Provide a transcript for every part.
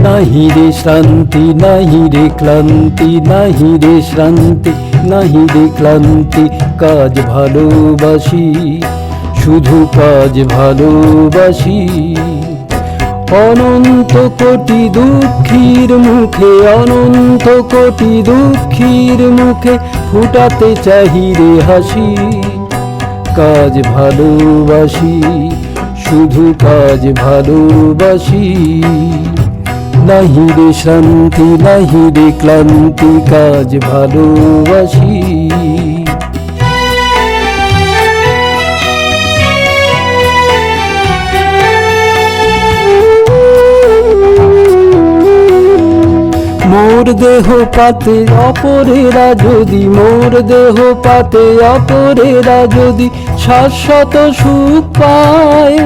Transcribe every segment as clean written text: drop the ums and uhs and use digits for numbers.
নাহি রে শান্তি নাহি রে ক্লান্তি, নাহি রে শান্তি নাহি রে ক্লান্তি, কাজ ভালোবাসি, শুধু কাজ ভালোবাসি। অনন্ত কোটি দুঃখীর মুখে, অনন্ত কোটি দুঃখীর মুখে ফুটাতে চাহি রে হাসি। কাজ ভালোবাসি, শুধু কাজ ভালোবাসি। নাহি রে শান্তি নাহি রে ক্লান্তি, কাজ ভালোবাসি। মোর দেহ পাতে অপরেরা যদি, মোর দেহ পাতে অপরেরা যদি শাশ্বত সুখ পায়,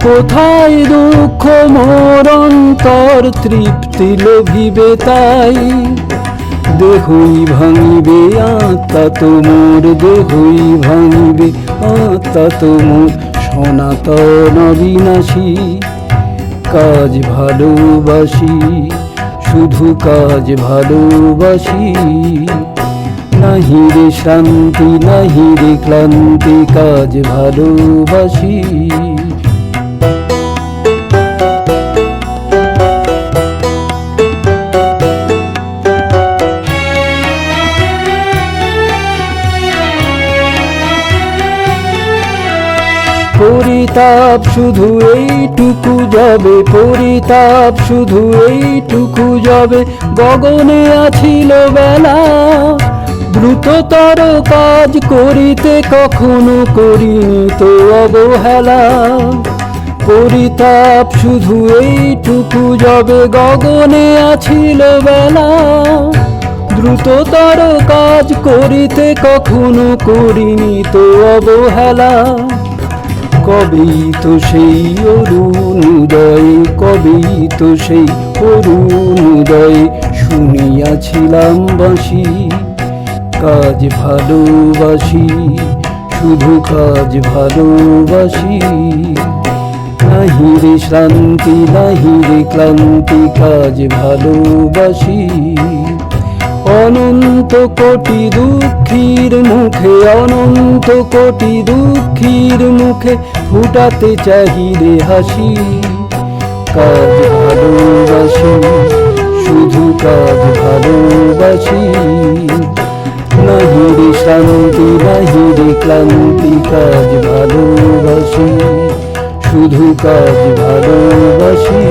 কোথায় দুঃখ মোর অন্তর তৃপ্তি লোভিবে তাই। দেহই ভাঙিবে আত্মা তো মোর, দেহই ভাঙিবে আত্মা তো মোর, সনাতন অবিনাশী। কাজ ভালোবাসি, শুধু কাজ ভালোবাসি। নাহি রে শান্তি নাহি রে ক্লান্তি, কাজ ভালোবাসি। পরিতাপ শুধু এইটুকু যাবে, পরিতাপ শুধু এইটুকু যাবে, গগনে আছিল বেলা। দ্রুততর কাজ করিতে কখনো করিনি তো অবহেলা। পরিতাপ শুধু এইটুকু যাবে, গগনে আছিল বেলা। দ্রুততর কাজ করিতে কখনো করিনি তো অবহেলা। কবেই তো সেই অরুণোদয়, কবেই তো সেই অরুণোদয় শুনিয়াছিলাম বাঁশি। কাজ ভালোবাসি, শুধু কাজ ভালোবাসি। নাহি রে শান্তি নাহি রে ক্লান্তি, কাজ ভালোবাসি। অনন্ত কোটি দুঃখীর মুখে, অনন্ত কোটি দুঃখীর মুখে ফুটাতে চাহি রে হাসি। কাজ ভালোবাসি, শুধু কাজ ভালোবাসি। নাহি রে শান্তি নাহি রে ক্লান্তি, কাজ ভালোবাসি, শুধু কাজ ভালোবাসি।